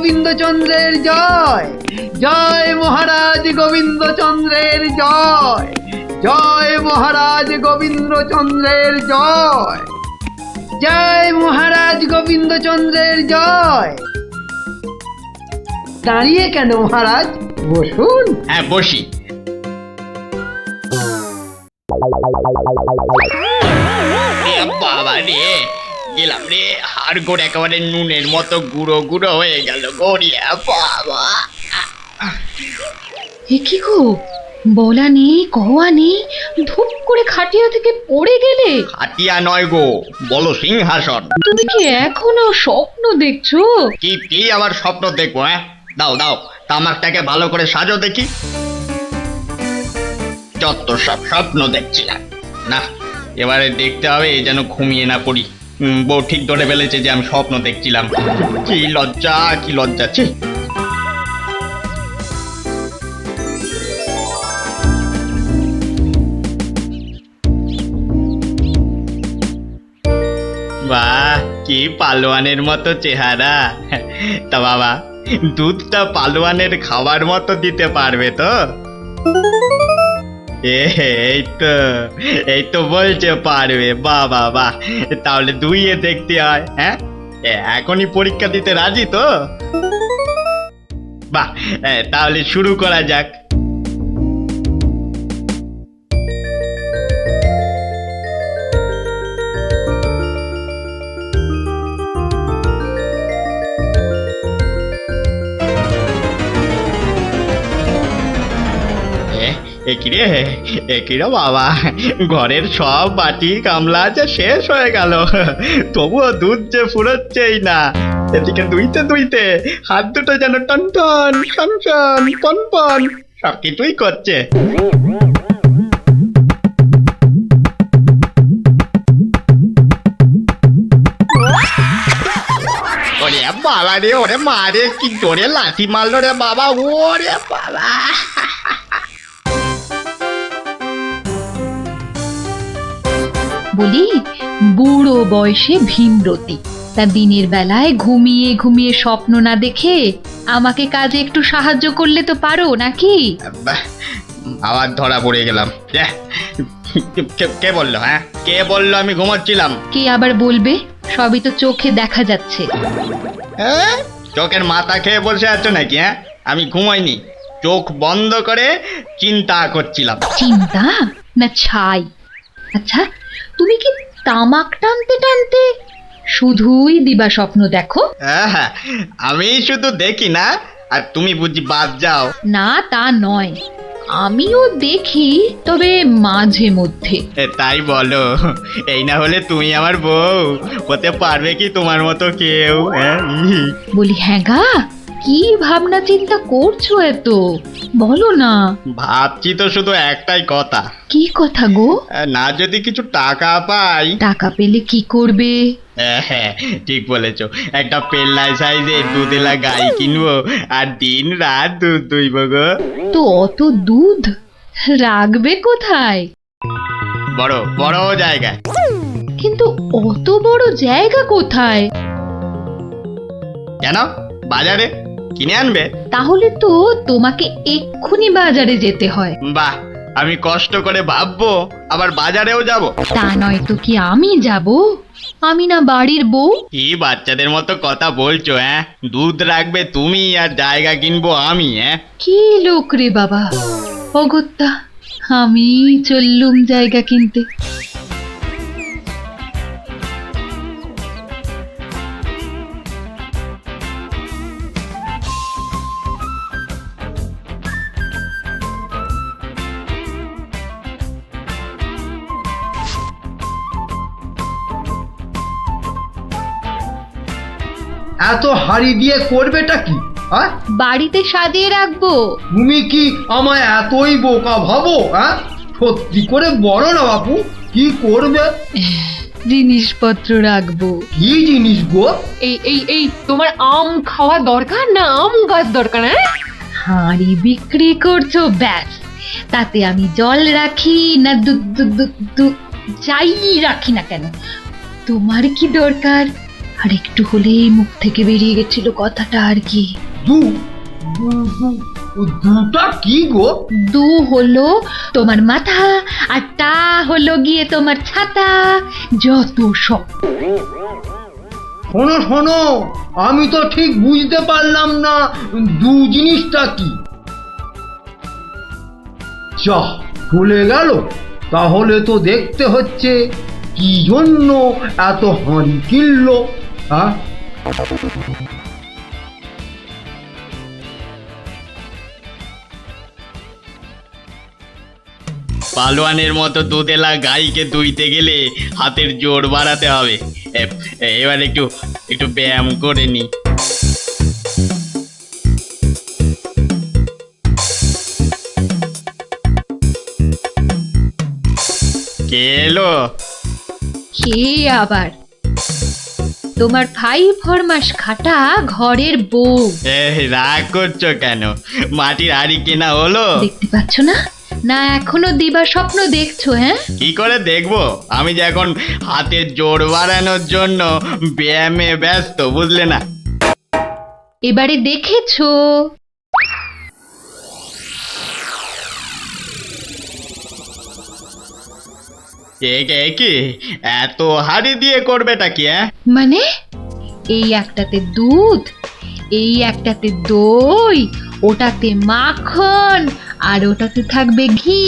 গোবিন্দচন্দ্রের জয়, জয় মহারাজ গোবিন্দচন্দ্রের জয়, জয় মহারাজ গোবিন্দচন্দ্রের জয়, জয় মহারাজ গোবিন্দচন্দ্রের জয়। দাঁড়িয়ে কেন মহারাজ, বসুন। হ্যাঁ বসি। বাবা রে, গেলাম রে, হাড় গোড় একেবারে নুনের মতো গুঁড়ো গুঁড়ো হয়ে গেল গড়িয়া। বাবা এ কি গো, বলা নেই কওয়া নেই, ধূপ করে খাটিয়া থেকে পড়ে গেলে। হাতিয়া নয় গো, বলো সিংহাসন। তুমি কি এখনো স্বপ্ন দেখছো? কি কি আবার স্বপ্ন দেখবো? হ্যাঁ দাও দাও, তামাকটাকে ভালো করে সাজো দেখি। যত সব স্বপ্ন দেখছিলাম, না এবারে দেখতে হবে যেন ঘুমিয়ে না পড়ি। বউ ঠিক ধরে ফেলেছে যে আমি স্বপ্ন দেখছিলাম। কি লজ্জা, কি লজ্জা। ছি। বাহ, কি পালোয়ানের মতো চেহারা। তা বাবা, দুধটা পালোয়ানের খাবার মতো দিতে পারবে তো? এই তো বলছে পারবে। বাহ বাহ বাহ, তাহলে দুইয়ে দেখতে হয়। হ্যাঁ এখনই পরীক্ষা দিতে রাজি তো? বাহ, তাহলে শুরু করা যাক। একিরে বাবা, ঘরের সব বাটি গামলা যে শেষ হয়ে গেল, তবুও দুধ যে ফুরোচ্ছেই না। এদিকে দুইতে দুইতে হাত দুটো যেন টন টন টন টন পন পন সব কিছুই করছে। ওরে বাবা রে, ওরে মা রে, কি জোরে লাথি মারলো রে বাবা। ওরে বাবা, বলি, বুড়ো বয়সে ভীমরতি, তা দিনের বেলায় ঘুমিয়ে ঘুমিয়ে স্বপ্ন না দেখে আমাকে কাজে একটু সাহায্য করলে তো পারো নাকি? আবার ধরা পড়ে গেলাম। কে বললো? হ্যাঁ কে বললো আমি ঘুমাচ্ছিলাম? কে আবার বলবে, সবই তো চোখে দেখা যাচ্ছে। চোখের মাথা খেয়ে বসে আছো নাকি? হ্যাঁ আমি ঘুমাইনি, চোখ বন্ধ করে চিন্তা করছিলাম। চিন্তা না ছাই? আচ্ছা, তুমি কি তামাক টানতে টানতে শুধুই দিবা স্বপ্ন দেখো? হ্যাঁ, আমি শুধু দেখি না, আর তুমি বুঝি বাদ যাও? না তা নয়, আমিও দেখি, তবে মাঝে মধ্যে। তাই বলো? এই না হলে তুমি আমার বউ হতে পারবে কি তোমার মতো কেউ? বলি হ্যাঁ গা, কি ভাবনা চিন্তা করছো এত, বলো না। ভাবছি তো শুধু একটাই কথা। কি কথা গো? না যদি কিছু টাকা পাই। টাকা পেলে কি করবে? হ্যাঁ ঠিক বলেছো, একটা পেল্লাই সাইজের দুধেলা গাই কিনবো আর দিন রাত দুধ দুইব গো। তো অত দুধ রাখবে কোথায়? বড় বড় জায়গায়। কিন্তু অত বড় জায়গা কোথায়? কেন, বাজারে কিনে আনবে? তাহলে তো তোমাকে এক্ষুনি বাজারে যেতে হয়। বাহ, আমি কষ্ট করে ভাববো আবার বাজারেও যাব? তা নয় তো কি আমি যাব? আমি না বাড়ির বউ? কি বাচ্চাদের মতো কথা বলছো? দুধ রাখবে তুমি আর জায়গা কিনবো আমি? কি লোক রে বাবা, অগত্যা আমি চললুম জায়গা কিনতে। এত হাড়ি দিয়ে করবেটা কি? বাড়িতে সাজিয়ে রাখবো। তুমি কি আমায় এতই বোকা ভাবো? সত্যি করে বলো না বাপু, কি করবে? জিনিসপত্র রাখবো। কি জিনিস গো? এই এই এই তোমার আম খাওয়া দরকার না আম গাছ দরকার? হাঁড়ি বিক্রি করছো ব্যাস, তাতে আমি জল রাখি না দুধ যাই রাখি না কেন, তোমার কি দরকার আর একটু হলেই মুখ থেকে বেরিয়ে গেছিল কথাটা আর কি। দু দুটা কি গো? দু হলো তোমার মাথা, আর টা হলো গিয়ে তোমার ছাতা, যত সব। শোনো শোনো, আমি তো ঠিক বুঝতে পারলাম না দু জিনিসটা কি। যা চলে গেল, তাহলে তো দেখতে হচ্ছে কি জন্য এত হাঁড়ি কিনলো। হ্যাঁ, পালোয়ানের মতো দুধেলা গাইকে দুইতে গেলে হাতের জোর বাড়াতে হবে। এবার একটু একটু ব্যায়াম করে নি। কে এলো? কে আবার? তোমার ভাই ফরমাস খাটা ঘরের বউ। রাগ করছো কেন? মাটির হাড়ি কেনা হলো? দেখতে পাচ্ছ না? না এখনো দিবা স্বপ্ন দেখছো? হ্যাঁ, কি করে দেখবো? আমি যে এখন হাতের জোর বাড়ানোর জন্য ব্যায়ামে ব্যস্ত, বুঝলে না? এবারে দেখেছো? কি এত হাড়ি দিয়ে করবেটা কি? মানে এই একটাতে দুধ, এই একটাতে দই, ওটাতে মাখন, আর ওটাতে থাকবে ঘি।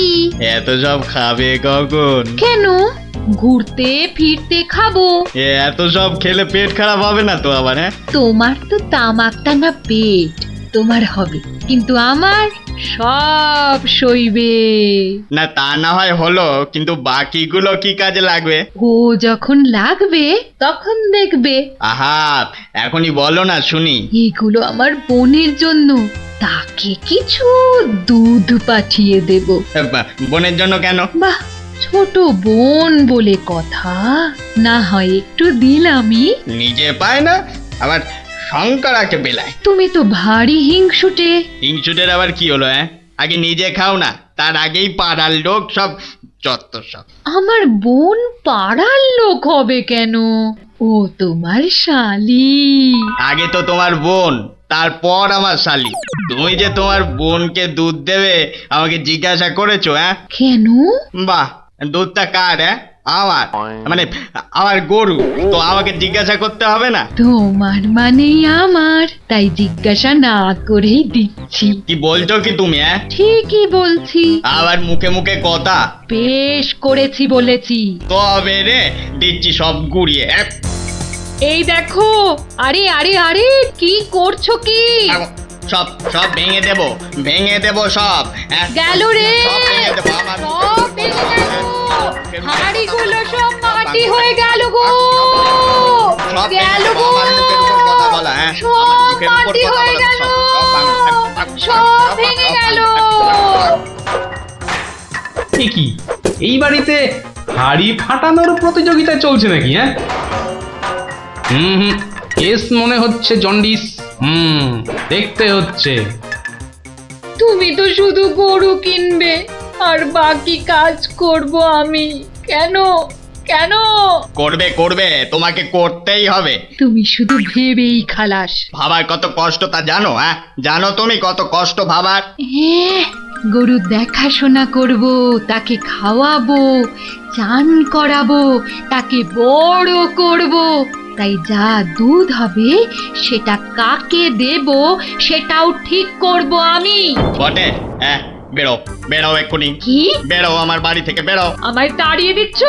এত সব খাবে কখন? কেন? ঘুরতে ফিরতে খাবো। এত সব খেলে পেট খারাপ হবে না তো আবার? তোমার তো তামাক টানা পেট, তোমার হবে, কিন্তু আমার সব সইবে। না তা না হয় হলো, কিন্তু বাকিগুলো কি কাজে লাগবে? ও যখন লাগবে তখন দেখবে। আহা, এখনই বলো না শুনি। এগুলো আমার বোনের জন্য, তাকে কিছু দুধ পাঠিয়ে দেব। বোনের জন্য কেন? বাহ, ছোট বোন বলে কথা, না হয় একটু দিলামই। নিজে পায় না, আবার শঙ্করাকে বেলায়। তুমি তো ভারী হিংসুটে। হিংসুটের আবার কি হলো? আগে নিজে খাও না, তার আগেই পাড়ার লোক সব যত সব। আমার বোন পাড়ার লোক হবে কেন? ও তোমার শালি। আগে তো তোমার বোন, তারপর আমার শালি। তুমি যে তোমার বোনকে দুধ দেবে আমাকে জিজ্ঞাসা করেছো? কেন? বাহ, দুধটা কার? আমার, মানে আমার গরু, তো আমাকে জিজ্ঞাসা করতে হবে না? তোমার মানেই আমার, তাই জিজ্ঞাসা না করেই দিচ্ছি। কি বলছো কি তুমি? ঠিকই বলছি। আবার মুখে মুখে কথা। বেশ করেছি বলেছি। তবে রে দিচ্ছি সব গুড়িয়ে। এই দেখো, আরে আরে আরে, কি করছো কি? সব সব ভেঙে দেবো, ভেঙে দেবো সব। গেল রে, সব ভেঙে দেবো, আমার সব ভেঙে গেল। হাঁড়িগুলো সব মাটি হয়ে গেল গো, সব গেল গো, আমার মুখের উপর কথা বলা। সব মাটি হয়ে গেল, সব ভেঙে গেল। কি এই বাড়িতে হাড়ি ফাটানোর প্রতিযোগিতা চলছে নাকি? হুম, কেস মনে হচ্ছে জন্ডিস। দেখতে হচ্ছে। তুমি তো শুধু গরু কিনবে আর বাকি কাজ করব আমি। কেন কেন? করবে করবে, তোমাকে করতেই হবে। তুমি শুধু ভেবেই খালাস। ভাবার কত কষ্ট তা জানো? জানো তুমি কত কষ্ট ভাবার? গরু দেখাশোনা করব, তাকে খাওয়াবো, চান করাবো, তাকে বড় করব, তাই যা দুধ হবে সেটা কাকে দেব সেটাও ঠিক করব আমি। বটে? বেরো বেরো এক্ষুনি। কি? বেরো আমার বাড়ি থেকে, বেরো। আমায় তাড়িয়ে দিচ্ছ?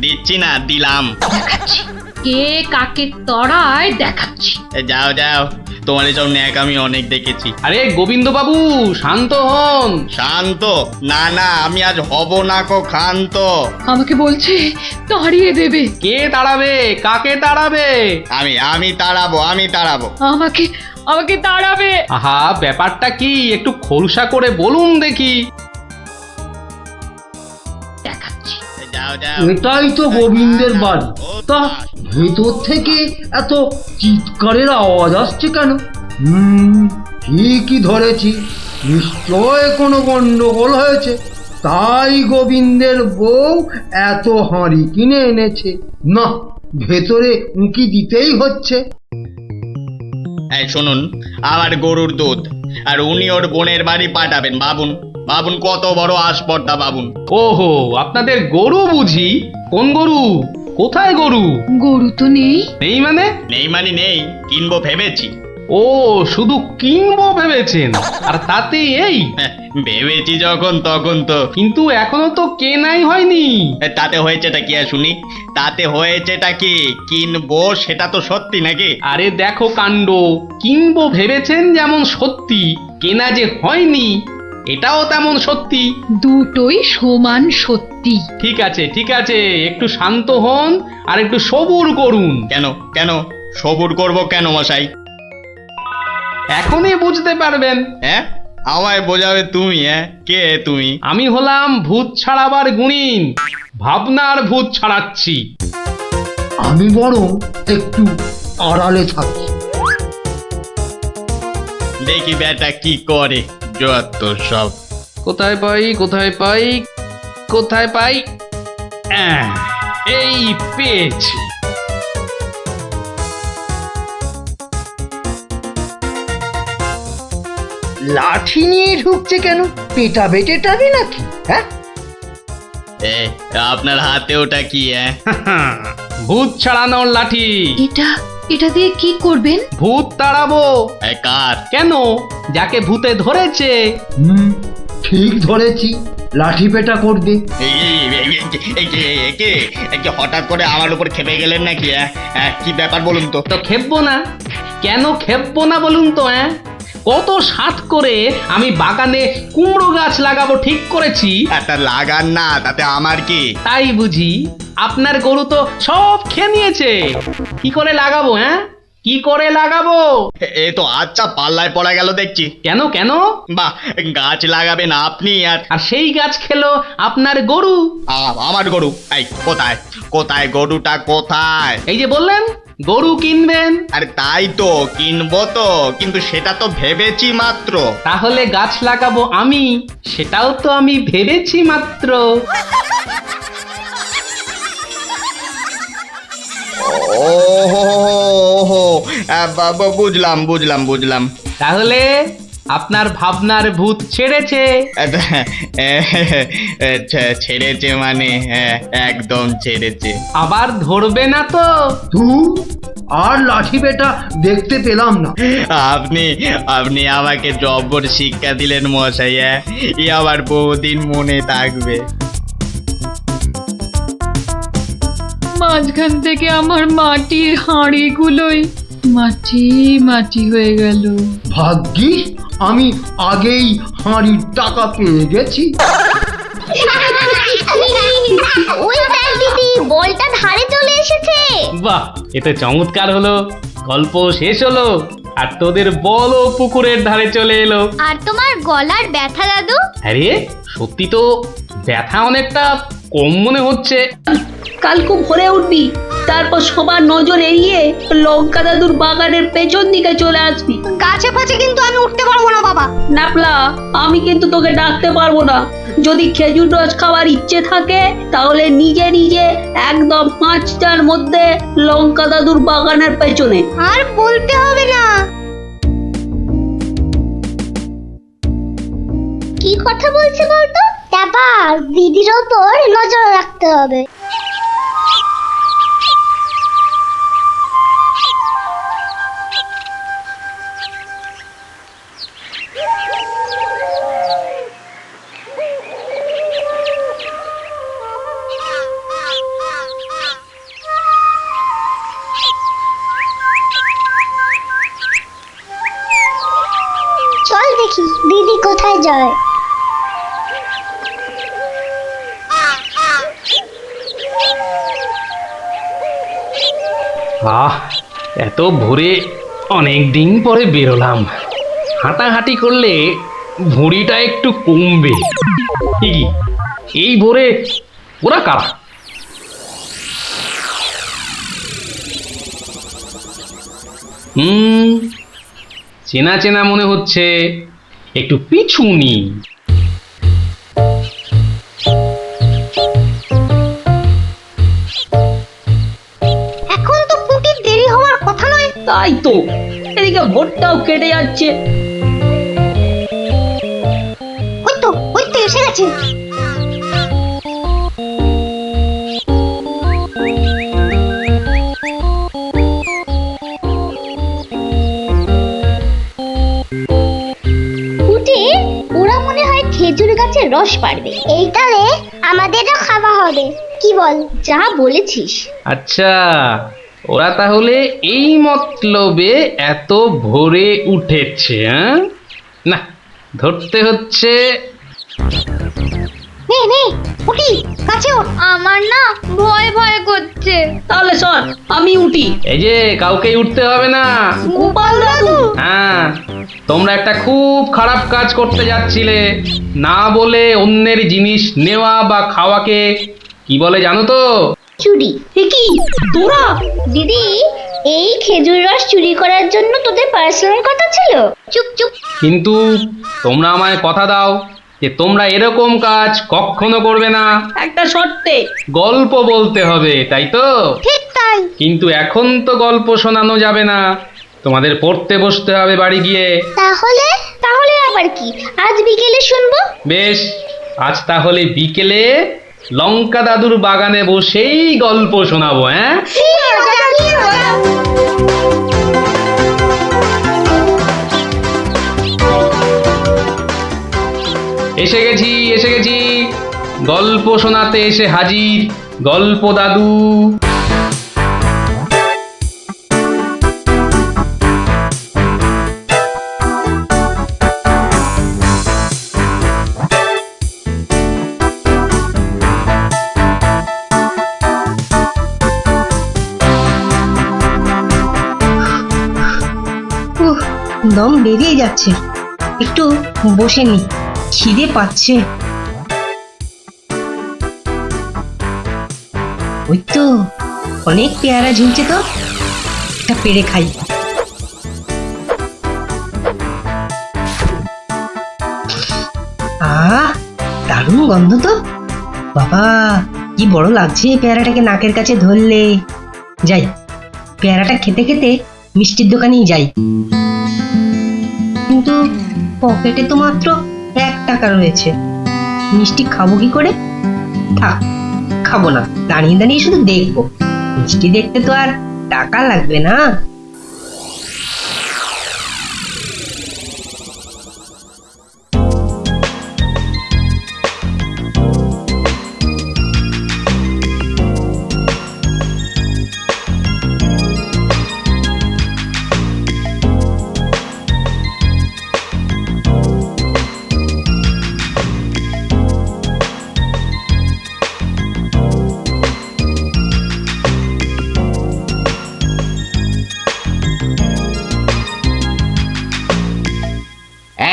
দিচ্ছি না, দিলাম। দেখাচ্ছি কে কাকে তড়ায়, দেখাচ্ছি। যাও যাও, তোমার এসব ন্যাক আমি অনেক দেখেছি। আরে গোবিন্দ বাবু, শান্ত হন। শান্ত? না না, আমি আজ হব না কো ক্ষান্ত। আমাকে বলছে তাড়িয়ে দেবে। কে তাড়াবে? কাকে তাড়াবে? আমি তাড়াবো, আমি তাড়াবো। আমাকে আমাকে তাড়াবে। আহা, ব্যাপারটা কি একটু খোলসা করে বলুন দেখি। দেখাচ্ছি। যাও যাও। এটাই তো গোবিন্দের বাড়ি। তা ভেতর থেকে এত চিৎকারের আওয়াজ আসছে কেন? ঠিকই ধরেছি, নিশ্চয় কোনো গন্ডগোল হয়েছে, তাই গোবিন্দের বউ এত হাঁড়ি কিনে এনেছে। না, ভেতরে উঁকি দিতেই হচ্ছে। এই শুনুন, আমার গরুর দুধ, আর উনি ওর বোনের বাড়ি পাঠাবেন। ভাবুন ভাবুন কত বড় আসপর্দা, ভাবুন। ওহো, আপনাদের গরু বুঝি? কোন গরু? কোথায় গরু? গরু তো নেই। নেই মানে? নেই মানে নেই, কিনবো ভেবেছি। ও, শুধু কিনবো ভেবেছেন, আর তাতে এই? হ্যাঁ, ভেবেছি যখন তখন তো। কিন্তু এখনো তো কেনাই হয়নি। তাতে হয়েছেটা কি আর শুনি? তাতে হয়েছেটা কি? কিনবো সেটা তো সত্যি নাকি? আরে দেখো কাণ্ড, কিনবো ভেবেছেন যেমন সত্যি, কেনা যে হয়নি এটাও তেমন সত্যি। দুটোই সমান সত্যি। ঠিক আছে ঠিক আছে, একটু শান্ত হন আর একটু সবুর করুন। কেন কেন সবুর করব কেন মশাই? এখনই বুঝতে পারবেন। হ্যাঁ, আমায় বোঝাবে তুমি? হ্যাঁ, কে তুমি? আমি হলাম ভূত ছাড়াবার গুণিন, ভাবনার ভূত ছাড়াচ্ছি। আমি বরং একটু আড়ালে থাকি। দেখি বেটা কি করে, যত সব। কোথায় পাই কোথায় পাই কোথায় পাই? এই পেয়েছি। লাঠি নিয়ে ঢুকছে কেন? পেটাবে টেটাবে নাকি? হ্যাঁ, এ, আপনার হাতে ওটা কি? হ্যাঁ, ভূত ছাড়ানোর লাঠি। এটা এটা দিয়ে কি করবেন? ভূত তাড়াবো। এ, কার? কেন? যাকে ভূতে ধরেছে। ঠিক ধরেছি, লাঠি পেটা করবে। এই হঠাৎ করে আমার উপর খেপে গেলেন নাকি? কি ব্যাপার বলুন তো? তো খেপবো না? কেন খেপবো না বলুন তো? কত সাত করে আমি বাগানে কুমড়ো গাছ লাগাবো ঠিক করেছি। একটা লাগান না, তাতে আমার কি? তাই বুঝি? আপনার গরু তো সব খেয়ে নিয়েছে। কি করে লাগাবো? কি করে লাগাবো? এ তো আচ্ছা পাল্লায় পড়া গেল দেখছি। কেন কেন? বাহ, গাছ লাগাবেন আপনি আর আর সেই গাছ খেলো আপনার গরু। আমার গরু? এই কোথায় কোথায় গরুটা কোথায়? এই যে বললেন গরু কিনবেন। আরে তাই তো, কিনবো তো, কিন্তু সেটা তো ভেবেছি মাত্র। তাহলে গাছ লাগাবো আমি, সেটাও তো আমি ভেবেছি মাত্র। ওহো, বুঝলাম বুঝলাম বুঝলাম। তাহলে আপনার ভাবনার ভূত ছেড়েছে। ছেড়েছে মানে? হ্যাঁ, একদম ছেড়েছে। আবার ধরবে না তো? ধুর, আর লাঠি পেটা দেখতে পেলাম না। আপনি আপনি আমাকে জব্বর শিক্ষা দিলেন মশাই। এ আবার বহুদিন মনে থাকবে। মাঝখান থেকে আমার মাটির হাঁড়িগুলোই মাটি মাটি হয়ে গেল। ভাগ্যিস আমি আগেই হাঁড়ির টাকা পেয়ে গেছি। ওই দেখ দিদি, বলটা ধারে চলে এসেছে। বাহ, এতে চমৎকার হলো। গল্প শেষ হলো আর তোদের বলও পুকুরের ধারে চলে এলো। আর তোমার গলার ব্যথা দাদু? আরে সত্যি তো ব্যথা অনেকটা কম মনে হচ্ছে। কাল খুব ভোরে উঠবি, তারপর সবার নজর এড়িয়ে লঙ্কা দাদুর বাগানের পেছন দিকে চলে আসবি। গাছে ফাছে কিন্তু আমি উঠতে পারবো না বাবা। নাপলা, আমি কিন্তু তোকে ডাকতে পারবো না। যদি খেজুর রস খাওয়ার ইচ্ছে থাকে তাহলে নিজে নিজে একদম 5টার মধ্যে লঙ্কা দাদুর বাগানের পেছনে। আর বলতে হবে না। কি কথা বলছে বলতো? ব্যাপার দিদির ওপর নজর রাখতে হবে। চল দেখি দিদি কোথায় যায়। এত ভোরে অনেক দিন পরে বেরোলাম। হাঁটাহাঁটি করলে ভুঁড়িটা একটু কমবে। কি এই ভোরে ওরা কারা? চেনা চেনা মনে হচ্ছে, একটু পিছু নি। তাই তো, এদিকে ভোটটাও কেটে যাচ্ছে। ওই তো এসে গেছে। উঠে ওরা মনে হয় খেজুর গাছের রস পাড়বে, এই তালে আমাদেরও খাওয়া হবে। কি বল? যা বলেছিস। আচ্ছা, ওরা তাহলে এই মতলবে এত ভোরে উঠেছে, হ্যাঁ? না, ধরতে হচ্ছে। নে নে উঠি, কাছে ওঠ। আমার না ভয় ভয় করছে। তাহলে শোন, আমি উঠি। এই যে, কাউকেই উঠতে হবে না। গোপাল দাদু, হ্যাঁ, তোমরা একটা খুব খারাপ কাজ করতে যাচ্ছিলে। না বলে অন্যের জিনিস নেওয়া বা খাওয়াকে কি বলে জানো তো? চুরি। এ কি তোরা? দিদি, এই খেজুর রস চুরি করার জন্য তোদের পার্সোনাল কথা ছিল? চুপ চুপ। কিন্তু তোমরা আমায় কথা দাও যে তোমরা এরকম কাজ কখনো করবে না। একটা শর্তে। গল্প বলতে হবে, তাই তো? ঠিক তাই। কিন্তু এখন তো গল্প শোনানো যাবে না, তোমাদের পড়তে বসতে হবে বাড়ি গিয়ে। তাহলে তাহলে আবার কি? আজ বিকেলে শুনবো। বেশ, আজ তাহলে বিকেলে লঙ্কা দাদুর বাগানে বসেই গল্প শোনাবো, হ্যাঁ? কি মজা, কি মজা। এসে গেছি, এসে গেছি, গল্প শোনাতে এসে হাজির গল্প দাদু। দম বেরিয়ে যাচ্ছে, একটু বসে নি, খিদে পাচ্ছে। ওই তো অনেক পেয়ারা ঝুলছে, তো একটা পেড়ে খাই। আহ, দারুণ গন্ধ তো। বাবা, কি বড় লাগছে পেয়ারাটাকে নাকের কাছে ধরলে। যাই, পেয়ারাটা খেতে খেতে মিষ্টির দোকানেই যাই। কিন্তু পকেটে তো মাত্র 1 টাকা রয়েছে, মিষ্টি খাবো কি করে? থাক, খাবো না, দাঁড়িয়ে দাঁড়িয়ে শুধু দেখবো। মিষ্টি দেখতে তো আর টাকা লাগবে না।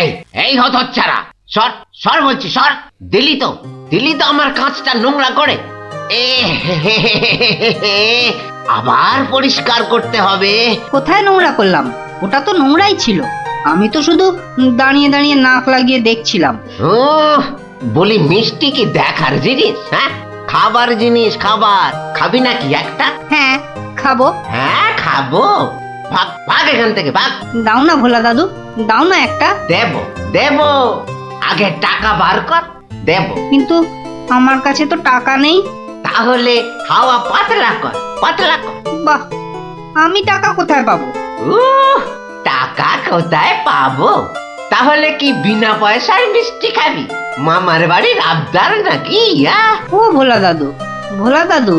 এই এই হতচ্ছাড়া, সর সর বলছি, সর। দিলি তো আমার কাঁচটা নোংরা করে। এ হে হে হে হে হে হে। আবার পরিষ্কার করতে হবে। কোথায় নোংরা করলাম? ওটা তো নোংরাই ছিল। আমি তো শুধু দাঁড়িয়ে দাঁড়িয়ে নাক লাগিয়ে দেখছিলাম। বলি, মিষ্টি কি দেখার জিনিস? হ্যাঁ, খাবার জিনিস। খাবার খাবি নাকি একটা? হ্যাঁ, খাবো। হ্যাঁ, খাবো। ভাগ ভাগ এখান থেকে, ভাগ। দাও না ভোলা দাদু, দাও না একটা। দেব দেব, আগে টাকা বার কর, দেব। কিন্তু আমার কাছে তো টাকা নেই। তাহলে হাওয়া পাতলা কর, পাতলা কর। বাহ, আমি টাকা কোথায় পাবো? টাকা কোথায় পাবো? তাহলে কি বিনা পয়সায় মিষ্টি খাবি? মামার বাড়ির আবদার নাকি? ও ভোলা দাদু, ভোলা দাদু,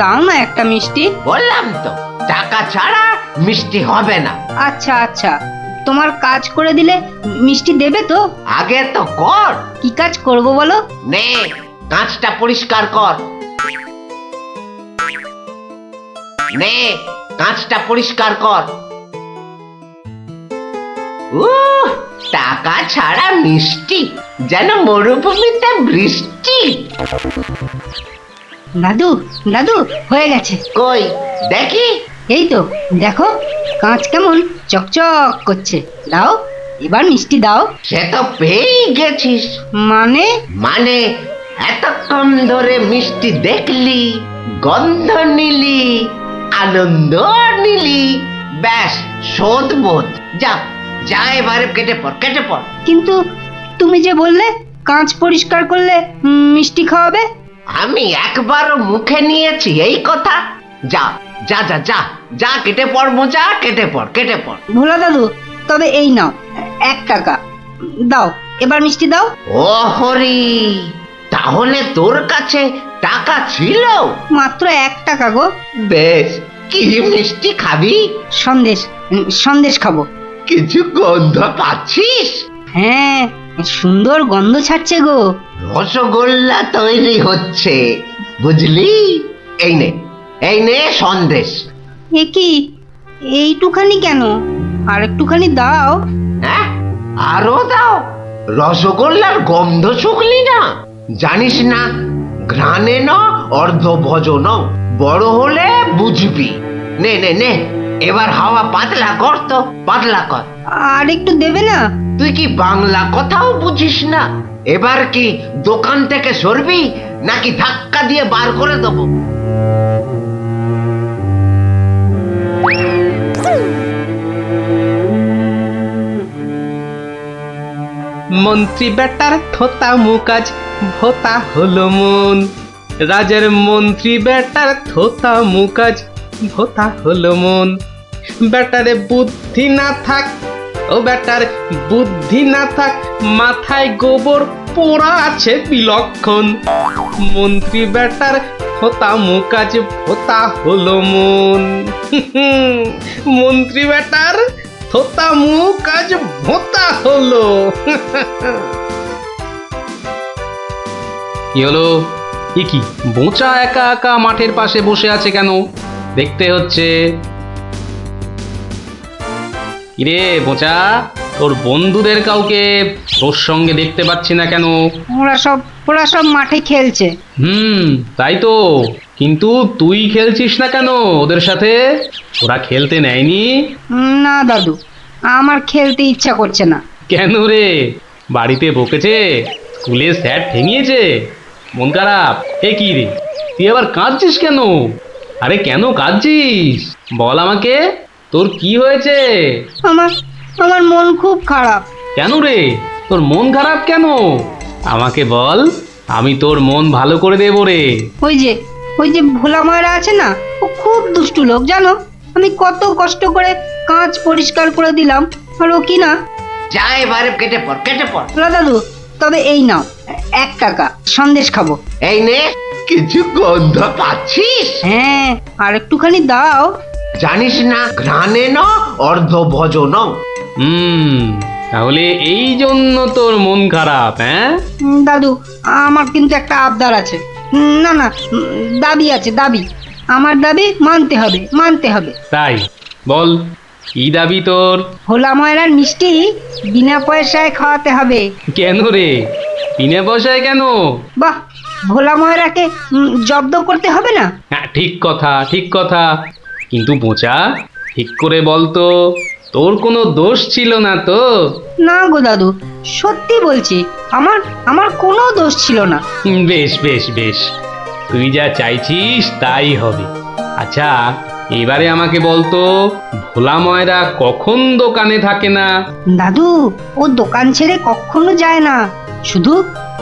দাও না একটা মিষ্টি। বললাম তো, টাকা ছাড়া মিষ্টি হবে না। আচ্ছা আচ্ছা, তোমার কাজ করে দিলে মিষ্টি দেবে তো? আগে তো কর। কি কাজ করব বলো? নে, কাঁচটা পরিষ্কার কর। নে, কাঁচটা পরিষ্কার কর। টাকা ছাড়া মিষ্টি যেন মরুভূমিতে বৃষ্টি। দাদু দাদু, হয়ে গেছে। কই দেখি। এই তো দেখো, কাঁচ কেমন চকচক করছে। দাও, এবার মিষ্টি দাও। সে তো পেয়েই গেছিস। মানে? মানে এতক্ষণ ধরে মিষ্টি দেখলি, গন্ধ নিলি, আনন্দ নিলি, ব্যাস শোধ বোধ। যা যা এবারে কেটে পড়, কেটে পড়। কিন্তু তুমি যে বললে কাঁচ পরিষ্কার করলে মিষ্টি খাওয়াবে। আমি একবারও মুখে নিয়েছি এই কথা? যা যা যা যা যা কেটে পড় মোচা, কেটে পড়, কেটে পড়। ভোলা দাদু, তবে এই নাও 1 টাকা দাও, এবার মিষ্টি দাও। ও হরি, তাহলে তোর কাছে টাকা ছিল? মাত্র 1 টাকা গো। বেশ, কি মিষ্টি খাবি? সন্দেশ খাবো। কিছু গন্ধ পাচ্ছিস? হ্যাঁ, সুন্দর গন্ধ ছাড়ছে গো। রসগোল্লা তৈরি হচ্ছে, বুঝলি? এই নে, এই নে সন্দেশ। এ কি, এইটুখানি কেন? আর একটুখানি দাও। হ্যাঁ, আরো দাও। রসগোল্লার গন্ধ শুকলি না? জানিস না, ঘ্রাণে ন অর্ধ ভজন, বড় হলে বুঝবি। নে নে নে, এবার হাওয়া পাতলা কর তো, পাতলা কর। আর একটু দেবে না? তুই কি বাংলা কথাও বুঝিস না? এবার কি দোকান থেকে সরবি নাকি ধাক্কা দিয়ে বার করে দেবো? মন্ত্রী বেটার থোতা মুকাজ ভোতা হলো মন। রাজার মন্ত্রী বেটার থোতা মুকাজ ভোতা হলো মন। বেটারে বুদ্ধি না থাক, ও বেটার বুদ্ধি না থাক, মাথায় গোবর পোড়া আছে বিলক্ষণ। মন্ত্রী বেটার থোতা মুকাজ ভোতা হলো মন। মন্ত্রী বেটার থোতা মুখ আজ ভোতা হলো। কি হলো? এ কি, বোঁচা একা একা মাঠের পাশে বসে আছে কেন? দেখতে হচ্ছে। কিরে বোঁচা, তোর বন্ধুদের কাউকে তোর সঙ্গে দেখতে পাচ্ছি না কেন? ওরা সব মাঠে খেলছে। তাই তো, কিন্তু তুই খেলছিস না কেন ওদের সাথে? ওরা খেলতে নেয়নি? না দাদু, আমার খেলতে ইচ্ছা করছে না। কেন রে, বাড়িতে বকেছে? স্কুলে স্যার ঠেঙিয়েছে? মন খারাপ? এ কি রে, তুই আবার কাঁদছিস কেন? আরে কেন কাঁদছিস বল আমাকে, তোর কি হয়েছে? আমার মন খুব খারাপ। কেন রে, তোর মন খারাপ কেন? আমাকে বল, আমি তোর মন ভালো করে দেবো রে। ওই যে ভোলা ময়রা আছে না, ও খুব দুষ্টু লোক জানো। আমি কত কষ্ট করে কাঁচ পরিষ্কার করে দিলাম, আর ও কি না। যা এবারে কেটে পড়, কেটে পড়। ভোলা দাদু, তবে এই নাও 1 টাকা, সন্দেশ খাবো। এই নে, কিছু গন্ধ পাচ্ছিস? হ্যাঁ, আর একটুখানি দাও। জানিস না, ঘ্রাণে ন অর্ধ ভজন। তাহলে এই জন্য তোর মন খারাপ? হ্যাঁ দাদু, আমার কিন্তু একটা আবদার আছে। না না, দাবি আছে, দাবি। আমার দাবি মানতে হবে। তাই বল, কি দাবি তোর? ভোলা ময়রার মিষ্টি বিনা পয়সায় খাওয়াতে হবে। কেন রে, বিনা পয়সায় কেন? বাহ, ভোলা ময়রাকে জব্দ করতে হবে না? হ্যাঁ, ঠিক কথা। কিন্তু বোঁচা, ঠিক করে বলতো, তোর কোনো দোষ ছিল না তো? না গো দাদু, সত্যি বলছি, আমার কোনো দোষ ছিল না। বেশ, তুই যা চাইছিস তাই হবে। আচ্ছা, এবারে আমাকে বলতো, ভোলা ময়রা কখন দোকানে থাকে না? দাদু, ও দোকান ছেড়ে কখনো যায় না। শুধু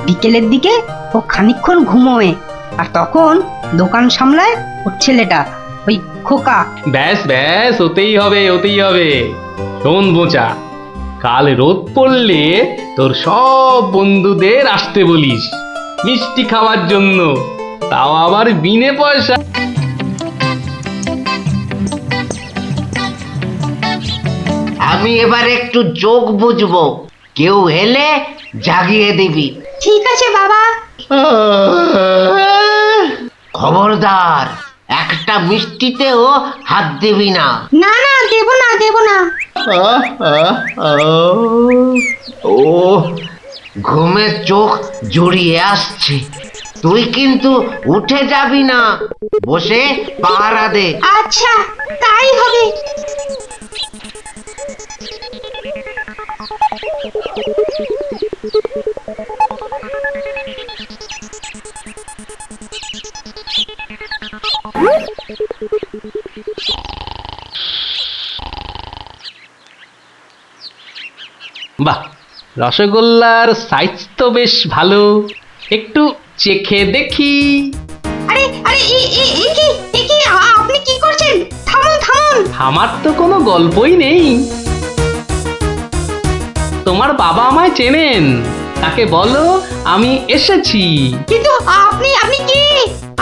বিকেলের দিকে ও খানিকক্ষণ ঘুমোয়, আর তখন দোকান সামলায় ওর ছেলেটা, ওই খোকা। ব্যাস, ওতেই হবে। শোন বোঁচা, কাল রোদ পড়লে তোর সব বন্ধুদের আসতে বলিস মিষ্টি খাওয়ার জন্য, তাও আবার বিনে পয়সা। আমি এবার একটু যোগ বুঝবো, কেউ এলে জাগিয়ে দিবি। ঠিক আছে বাবা। খবরদার, একটা মিষ্টিতেও হাত দিবি না। না না, দেব না। ও, ঘুমের চোখ জড়িয়ে আসছে। তুই কিন্তু উঠে যাবি না, বসে পাহারা দে। আচ্ছা, তাই হবে। রসগোল্লার সাইজ তো বেশ ভালো, একটু চেখে দেখি। আরে আরে আপনি কি করছেন? থামুন থামুন। আমার তো কোনো গল্পই নেই। তোমার বাবা আমায় চেনেন, তাকে বলো আমি এসেছি। কিন্তু আপনি কে?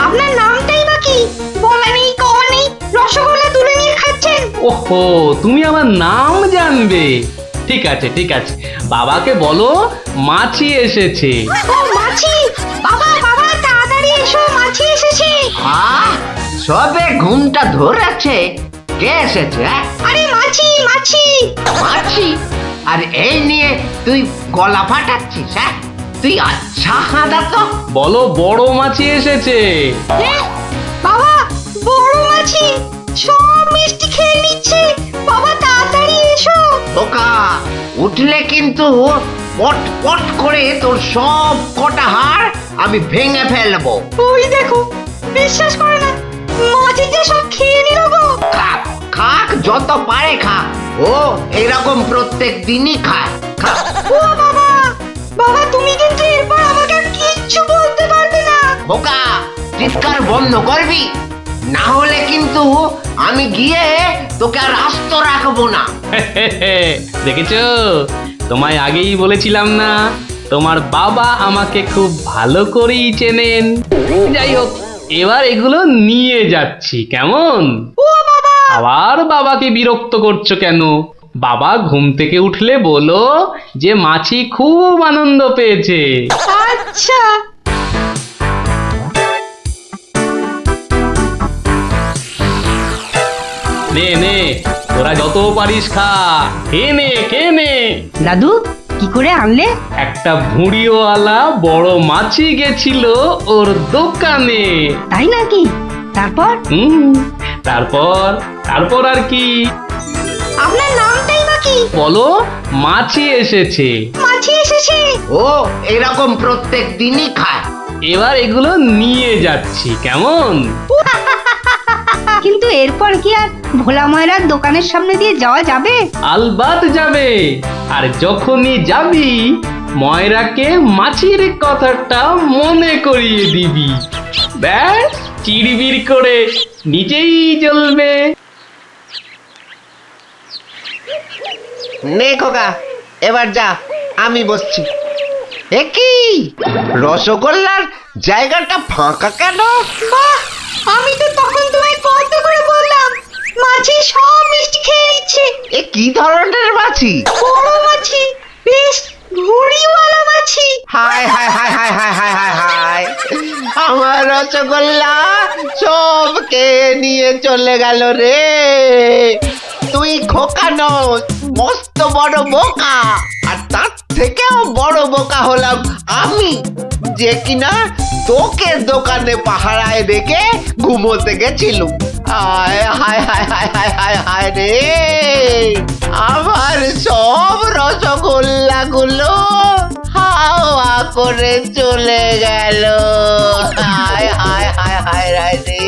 আপনার নামটাই বা কি? বলা নেই কওয়া নেই, রসগোল্লা তুলে নিয়ে খাচ্ছেন। ওহো, তুমি আমার নাম জানবে? ঠিক আছে ঠিক আছে, বাবাকে বলো মাছি এসেছে। ও মাছি! বাবা বাবা তাড়াতাড়ি এসো, মাছি এসেছে। সবে ঘুমটা ধরেছে, কে এসেছে? আরে মাছি মাছি মাছি? আর এই নিয়ে তুই গলা ফাটাচ্ছিস? হ্যাঁ, তুই আচ্ছা হাঁদা তো। বলো বড় মাছি এসেছে। বাবা, বড় মাছি সব মিষ্টি খেয়ে নিচ্ছে। বাবা তাড়াতাড়ি এসো। ওকা উঠলে কিন্তু পট পট করে তোর সব কটা হাড় আমি ভেঙে ফেলবো। ওই দেখো, বিশ্বাস করে না, মাছি যে সব খেয়ে নিল গো। খাক খাক, যত পারে খাক। ও এরকম প্রত্যেক দিনই খায়। খা। ও বাবা, বাবা তুমি কিন্তু এরপর আমাকে আর কিচ্ছু বলতে পারবে না। ওকা চিৎকার বন্ধ করবি, না হলে কিন্তু আমি গিয়ে তোকে আর আস্ত রাখবো না। দেখেছো, তোমায় আগেই বলেছিলাম না, তোমার বাবা আমাকে খুব ভালো করেই চেনেন। যাই হোক, এবার এগুলো নিয়ে যাচ্ছি, কেমন? আবার বাবাকে বিরক্ত করছো কেন? বাবা ঘুম থেকে উঠলে বলো যে মাছি খুব আনন্দ পেয়েছে। আচ্ছা। নে নে, তোরা যত পারিস খা, খেয়ে নে। দাদু কি করে আনলে? একটা ভুঁড়িওয়ালা বড় মাছি গেছিল ওর দোকানে। তাই নাকি? তারপর? তারপর আর কি? আপনার নামটাই বা কি? বলো মাছি এসেছে। মাছি এসেছে? ও এরকম প্রত্যেক দিনই খায়। এবার এগুলো নিয়ে যাচ্ছি, কেমন? কিন্তু এরপর কি আর ভোলা ময়রার দোকানের সামনে দিয়ে যাওয়া যাবে? আলবাত যাবে। আর যখনই যাবি, ময়রাকে মাছির কথাটা মনে করিয়ে দিবি। ব্যাস, চিড়বিড় করে নিজেই জ্বলবে। নে খোকা, এবার যা, আমি বসছি। কি রসগোল্লার জায়গাটা ফাঁকা কেন? বাহ, আমি তো তখন তোমায় কত করে বললাম মাছি সব মিষ্টি খেয়ে নিচ্ছে। এ কি ধরনের মাছি? বড় মাছি, বেশ ভুঁড়িওয়ালা মাছি। হায় হায় হায় হায় হায় হায় হায় হায়, আমার রসগোল্লা সব খেয়ে নিয়ে চলে গেল রে। তুই খোকা নস, মস্ত বড় বোকা। আর তার থেকেও বড় বোকা হলাম আমি, যে কিনা তোকে দোকানে পাহারায় রেখে ঘুমোতে গেছিলুম। হায় হায় হায় হায় হায় হায় হায় রে, আমার সব রসগোল্লা গুলো হাওয়া করে চলে গেল। হায় হায় হায় হায় হায় রে।